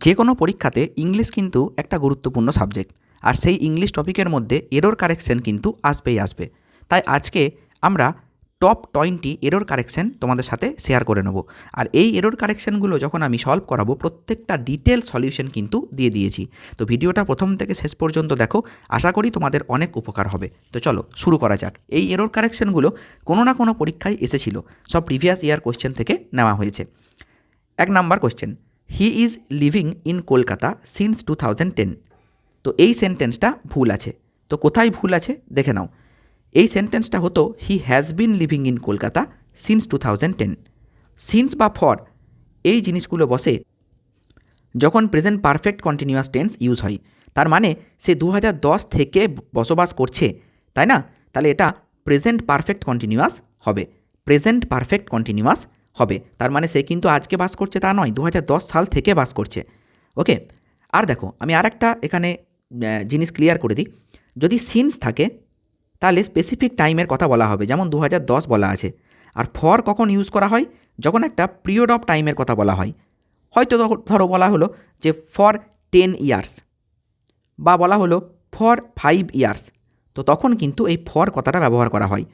যে কোনো পরীক্ষাতে ইংলিশ কিন্তু একটা গুরুত্বপূর্ণ সাবজেক্ট, আর সেই ইংলিশ টপিকের মধ্যে এরর কারেকশন কিন্তু আসবেই আসবে। তাই আজকে আমরা টপ 20 এরর কারেকশন তোমাদের সাথে শেয়ার করে নেব। আর এই এরর কারেকশনগুলো যখন আমি সলভ করাবো, প্রত্যেকটা ডিটেল সলিউশন কিন্তু দিয়ে দিয়েছি। তো ভিডিওটা প্রথম থেকে শেষ পর্যন্ত দেখো, আশা করি তোমাদের অনেক উপকার হবে। তো চলো শুরু করা যাক। এই এরর কারেকশনগুলো কোনো না কোনো পরীক্ষায় এসেছিল, সব প্রিভিয়াস ইয়ার কোশ্চেন থেকে নেওয়া হয়েছে। 1 number question, he is living in Kolkata since 2010। তো এই সেন্টেন্সটা ভুল আছে। তো কোথায় ভুল আছে দেখে নাও। এই সেন্টেন্সটা হতো he has been living in Kolkata since 2010। Since বা ফর এই জিনিসগুলো বসে যখন present perfect continuous tense use হয়। তার মানে সে 2010 থেকে বসবাস করছে, তাই না? তাহলে এটা প্রেজেন্ট পারফেক্ট কন্টিনিউয়াস হবে, প্রেজেন্ট পারফেক্ট কন্টিনিউয়াস হবে। তার মানে সে কিন্তু আজকে বাস করছে তা নয়, 2010 সাল থেকে বাস করছে। ওকে, আর দেখো আমি আর একটা এখানে জিনিস ক্লিয়ার করে দিই। যদি সিন্স থাকে তাহলে স্পেসিফিক টাইমের কথা বলা হবে, যেমন 2010 বলা আছে। আর ফর কখন ইউজ করা হয়? যখন একটা পিরিয়ড অফ টাইমের কথা বলা হয়। হয়তো ধরো বলা হলো যে ফর 10 ইয়ার্স, বা বলা হলো ফর 5 ইয়ার্স, তো তখন কিন্তু এই ফর কথাটা ব্যবহার করা হয়।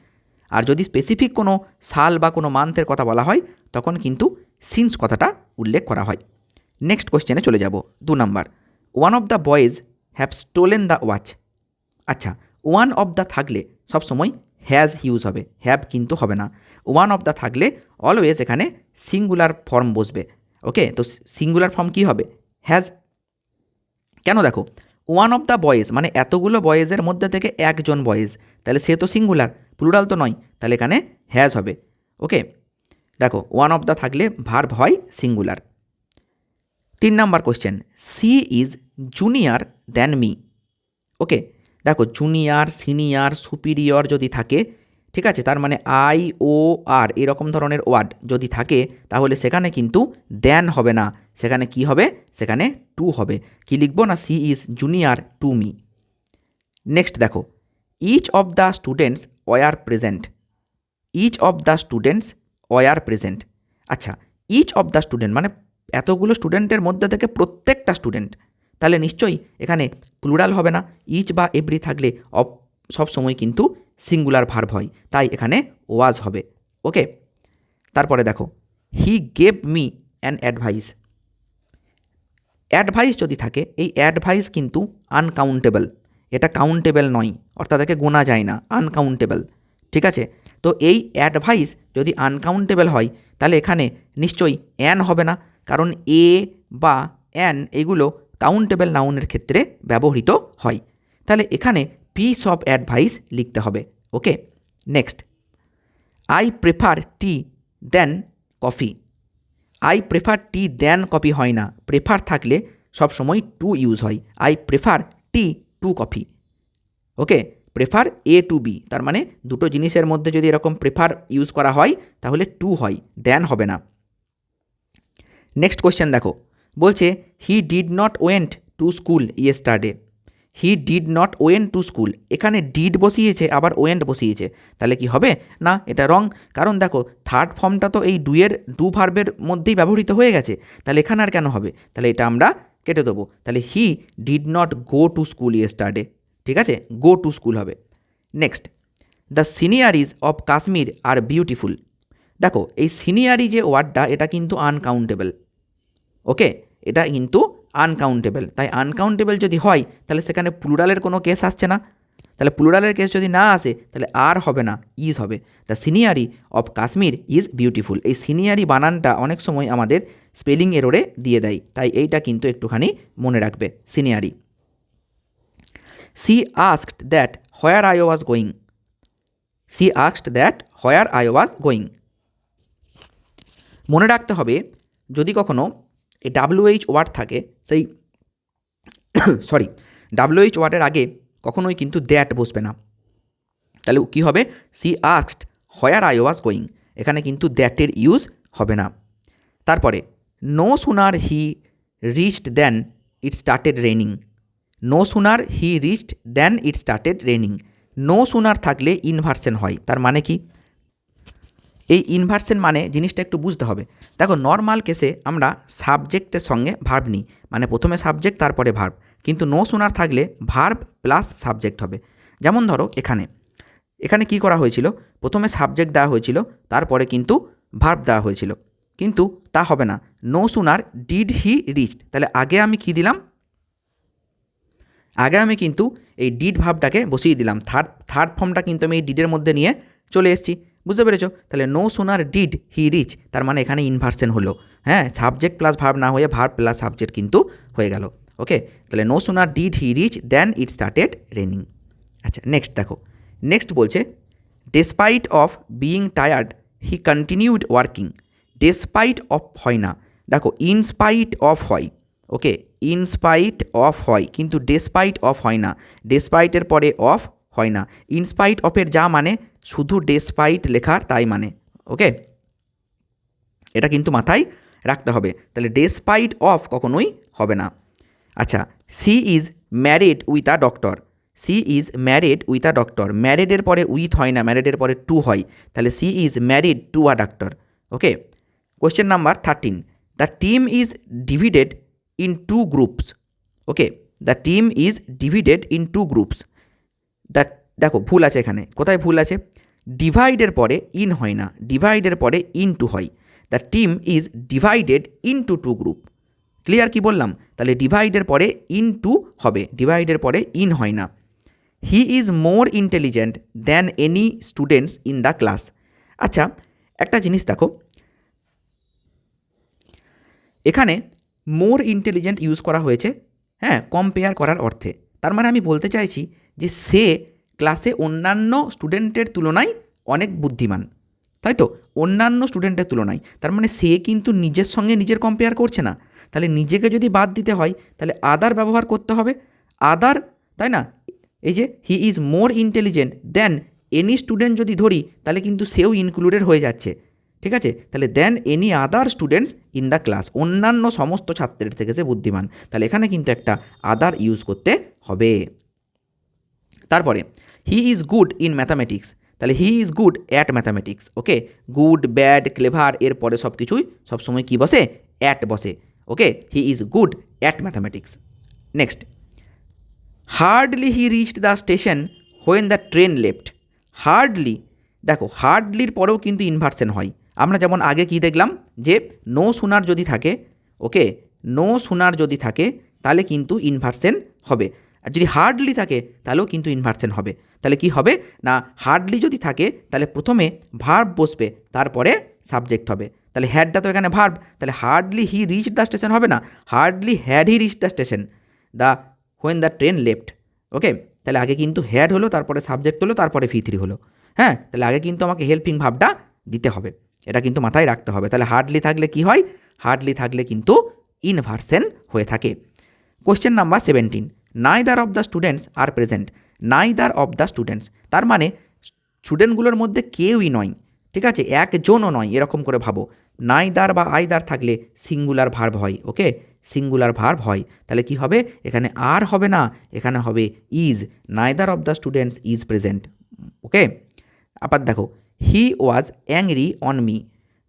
আর যদি স্পেসিফিক কোনো সাল বা কোনো মান্থের কথা বলা হয়, তখন কিন্তু সিন্স কথাটা উল্লেখ করা হয়। নেক্সট কোশ্চেনে চলে যাব। 2 number, one of the boys have stolen the watch. আচ্ছা, ওয়ান অফ দ্য থাকলে সবসময় হ্যাজ ইউজ হবে, হ্যাভ কিন্তু হবে না। ওয়ান অফ দ্য থাকলে অলওয়েজ এখানে সিঙ্গুলার ফর্ম বসবে। ওকে, তো সিঙ্গুলার ফর্ম কী হবে? হ্যাজ। কেন? দেখো, ওয়ান অফ দ্য বয়েজ মানে এতগুলো বয়েজের মধ্যে থেকে একজন বয়েজ, তাহলে সে তো সিঙ্গুলার, প্লুরাল তো নয়, তাহলে এখানে হ্যাজ হবে। ওকে, দেখো ওয়ান অফ দ্য থাকলে ভার্ব হয় singular. 3 number question, she is junior than me. Okay, দেখো জুনিয়র, সিনিয়র, সুপিরিয়র যদি থাকে, ঠিক আছে, তার মানে আই ও আর এরকম ধরনের ওয়ার্ড যদি থাকে, তাহলে সেখানে কিন্তু দ্যান হবে না, সেখানে কি হবে? সেখানে টু হবে। কি লিখবো না? She is junior to me. Next দেখো, each of the students were present. Each of the students were present. আচ্ছা, ইচ অফ দ্য স্টুডেন্ট মানে এতগুলো স্টুডেন্টের মধ্যে থেকে প্রত্যেকটা স্টুডেন্ট, তাহলে নিশ্চয়ই এখানে প্লুরাল হবে না। ইচ বা এভরি থাকলে সব সময় কিন্তু সিঙ্গুলার ভার্ব হয়, তাই এখানে ওয়াজ হবে। ওকে, তারপরে দেখো, he gave me an advice. Advice যদি থাকে, এই অ্যাডভাইস কিন্তু আনকাউন্টেবল, এটা কাউন্টেবল নয়, অর্থাৎ একে গোনা যায় না, আনকাউন্টেবল। ঠিক আছে, তো এই অ্যাডভাইস যদি আনকাউন্টেবল হয়, তাহলে এখানে নিশ্চয়ই অ্যান হবে না, কারণ এ বা অ্যান এগুলো কাউন্টেবল নাউনের ক্ষেত্রে ব্যবহৃত হয়। তাহলে এখানে পিস অফ অ্যাডভাইস লিখতে হবে। Okay, next, I prefer tea than coffee. I prefer tea than coffee হয় না, প্রেফার থাকলে সবসময় টু ইউজ হয়। I prefer tea to coffee. Okay, prefer A to B, তার মানে দুটো জিনিসের মধ্যে যদি এরকম প্রেফার ইউজ করা হয় তাহলে টু হয়, দেন হবে না। নেক্সট কোয়েশ্চেন দেখো, বলছে হি did not went to school yesterday. He did not went to school, এখানে ডিড বসিয়েছে আবার ওয়েন্ট বসিয়েছে, তাহলে কি হবে? না, এটা রং। কারণ দেখো থার্ড ফর্মটা তো এই ডু ভার্বের মধ্যেই ব্যবহৃত হয়ে গেছে, তাহলে এখানে আর কেন হবে? তাহলে এটা আমরা কেটে দেবো। তাহলে he did not go to school yesterday, ঠিক আছে, গো টু স্কুল হবে। Next, the sceneries of Kashmir are beautiful. দেখো এই সিনিয়ারি যে ওয়ার্ডটা, এটা কিন্তু আনকাউন্টেবল। ওকে, এটা কিন্তু আনকাউন্টেবল, তাই আনকাউন্টেবল যদি হয় তাহলে সেখানে প্লুরালের কোনো কেস আসছে না। তাহলে প্লুরালের কেস যদি না আসে তাহলে আর হবে না, ইজ হবে। The সিনিয়ারি of Kashmir is beautiful. এই সিনিয়ারি বানানটা অনেক সময় আমাদের স্পেলিং এররে দিয়ে দেয়, তাই এইটা কিন্তু একটুখানি মনে রাখবে, সিনিয়ারি। She asked that where I was going. She asked that where I was going. মনে রাখতে হবে, যদি কখনো এই WH ওয়ার্ড থাকে, সেই WH ওয়ার্ডের আগে কখনোই কিন্তু দ্যাট বসবে না। তাহলে কী হবে? She asked where I was going, এখানে কিন্তু দ্যাটের ইউজ হবে না। তারপরে no sooner he reached then it started raining. No sooner he reached then it started raining, no sooner থাকলে ইনভার্সন হয়, তার মানে কি? এই ইনভার্সন মানে জিনিসটা একটু বুঝতে হবে। দেখো নর্মাল কেসে আমরা সাবজেক্টের সঙ্গে ভার্ব নিই, মানে প্রথমে সাবজেক্ট তারপরে ভার্ব, কিন্তু নো সুনার থাকলে ভার্ব প্লাস সাবজেক্ট হবে। যেমন ধরো এখানে কি করা হয়েছিল, প্রথমে সাবজেক্ট দেওয়া হয়েছিল, তারপরে কিন্তু ভার্ব দেওয়া হয়েছিল, কিন্তু তা হবে না। No sooner did he reached, তাহলে আগে আমি কি দিলাম, আগে আমি কিন্তু এই ডিড ভার্বটাকে বসিয়ে দিলাম, থার্ড ফর্মটা কিন্তু আমি এই ডিডের মধ্যে নিয়ে চলে এসেছি, বুঝতে পেরেছো? তাহলে no sooner did he reach, তার মানে এখানে ইনভার্সন হলো, হ্যাঁ, সাবজেক্ট প্লাস ভার্ব না হয়ে ভার্ব প্লাস সাবজেক্ট কিন্তু হয়ে গেল। ওকে, তাহলে no sooner did he reach then it started raining. আচ্ছা নেক্সট দেখো, নেক্সট বলছে despite of being tired he continued working. Despite of হয় না, দেখো ইনস্পাইট অফ হয়, ওকে, ইনস্পাইট অফ হয়, কিন্তু ডেসপাইট অফ হয় না, ডেসপাইটের পরে অফ হয় না। ইনস্পাইট অফের যা মানে শুধু ডেসপাইট লেখার তাই মানে, ওকে, এটা কিন্তু মাথায় রাখতে হবে। তাহলে ডেসপাইট অফ কখনোই হবে না। আচ্ছা, she is married with a doctor. She is married with a doctor, ম্যারিডের পরে উইথ হয় না, ম্যারিডের পরে টু হয়, তাহলে she is married to a doctor. Okay, question number 13, the team is divided into groups. Okay, the team is divided into groups. That, দেখো ভুল আছে এখানে, কোথায় ভুল আছে, ডিভাইডের পরে ইন হয় না, ডিভাইডের পরে ইন টু হয়। The team is divided into two group. Clear কি বললাম? তাহলে ডিভাইডের পরে ইন টু হবে, ডিভাইডের পরে ইন হয় না। He is more intelligent than any students in the class. আচ্ছা, একটা জিনিস দেখো, এখানে মোর ইন্টেলিজেন্ট ইউজ করা হয়েছে, হ্যাঁ, কম্পেয়ার করার অর্থে। তার মানে আমি বলতে চাইছি যে সে ক্লাসে অন্যান্য স্টুডেন্টের তুলনায় অনেক বুদ্ধিমান, তাই তো, অন্যান্য স্টুডেন্টের তুলনায়, তার মানে সে কিন্তু নিজের সঙ্গে নিজের কম্পেয়ার করছে না। তাহলে নিজেকে যদি বাদ দিতে হয় তাহলে আদার ব্যবহার করতে হবে, আদার, তাই না? এই যে he is more intelligent than any student যদি ধরি তাহলে কিন্তু সেও ইনক্লুডেড হয়ে যাচ্ছে, ঠিক আছে? তাহলে than any other students in the class, অন্যান্য সমস্ত ছাত্রের থেকে সে বুদ্ধিমান, তাহলে এখানে কিন্তু একটা আদার ইউজ করতে হবে। তারপরে he is good in mathematics, তাহলে he is good at mathematics. Okay, good, bad, clever এর পরে সব কিছুই সবসময় কী বসে, অ্যাট বসে। Okay, he is good at mathematics. Next, hardly he reached the station when the train left. Hardly, দেখো হার্ডলির পরেও কিন্তু ইনভার্সন হয়। আমরা যেমন আগে কি দেখলাম যে নো সুনার যদি থাকে, ওকে, নো সুনার যদি থাকে তাহলে কিন্তু ইনভার্সন হবে, আর যদি হার্ডলি থাকে তাহলেও কিন্তু ইনভার্সন হবে। তাহলে কি হবে না, হার্ডলি যদি থাকে তাহলে প্রথমে ভার্ব বসবে, তারপরে সাবজেক্ট হবে। তাহলে হ্যাডটা তো এখানে ভার্ব, তাহলে hardly he reach the station হবে না, hardly had he reach the station the when the train left. Okay, তাহলে আগে কিন্তু হ্যাড হলো, তারপরে সাবজেক্ট হলো, তারপরে V3 হলো, হ্যাঁ, তাহলে আগে কিন্তু আমাকে হেল্পিং ভার্বটা দিতে হবে, এটা কিন্তু মাথায় রাখতে হবে। তাহলে হার্ডলি থাকলে কি হয়, হার্ডলি থাকলে কিন্তু ইনভার্সন হয়ে থাকে। Question number 17, neither of the students are present. Neither of the students, তার মানে স্টুডেন্টগুলোর মধ্যে কেউই নয়, ঠিক আছে, একজনও নয়, এরকম করে ভাবো। নাইদার বা আইদার থাকলে সিঙ্গুলার ভার্ব হয়, ওকে, সিঙ্গুলার ভার্ব হয়, তাহলে কি হবে, এখানে আর হবে না, এখানে হবে is. Neither of the students is present. Okay, আবার দেখো he was angry on me.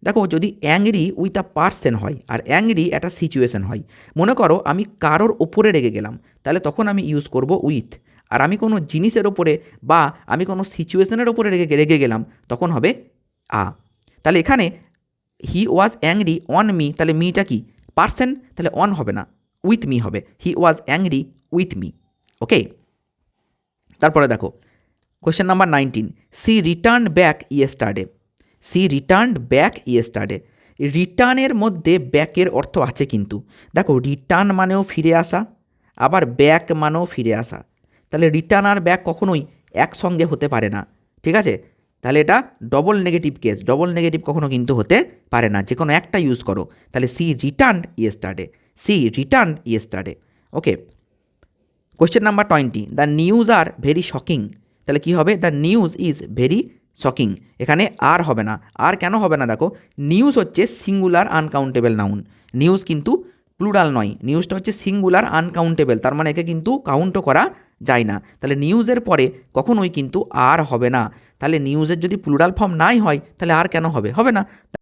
দেখো যদি অ্যাংরি উইথ আ পার্সন হয় আর অ্যাংরি একটা সিচুয়েশন হয়, মনে করো আমি কারোর ওপরে রেগে গেলাম, তাহলে তখন আমি ইউজ করব উইথ। আর আমি কোনো জিনিসের ওপরে বা আমি কোনো সিচুয়েশনের ওপরে রেগে গেলাম তখন হবে আ। তাহলে এখানে হি ওয়াজ অ্যাংরি অন মি, তাহলে মিটা কি পার্সন, তাহলে অন হবে না, উইথ মি হবে, he was angry with me. Okay, তারপরে দেখো question number 19, she return back yesterday. She return back yesterday, রিটার্নের মধ্যে ব্যাকের অর্থ আছে কিন্তু, দেখো রিটার্ন মানেও ফিরে আসা, আবার ব্যাক মানেও ফিরে আসা, তাহলে রিটার্ন আর ব্যাক কখনোই একসঙ্গে হতে পারে না, ঠিক আছে? তাহলে এটা double negative case, double negative কখনো কিন্তু হতে পারে না, যে কোনো একটা ইউজ করো। তাহলে she return yesterday, she return yesterday. Okay, question number 20, the news are very shocking. তাহলে কী হবে, the news is very shocking, এখানে আর হবে না। আর কেন হবে না, দেখো নিউজ হচ্ছে সিঙ্গুলার আনকাউন্টেবল নাউন, নিউজ কিন্তু প্লুরাল নয়, নিউজটা হচ্ছে সিঙ্গুলার আনকাউন্টেবল, তার মানে একে কিন্তু কাউন্টও করা যায় না। তাহলে নিউজের পরে কখনোই কিন্তু আর হবে না। তাহলে নিউজের যদি প্লুরাল ফর্ম নাই হয় তাহলে আর কেন হবে? হবে না।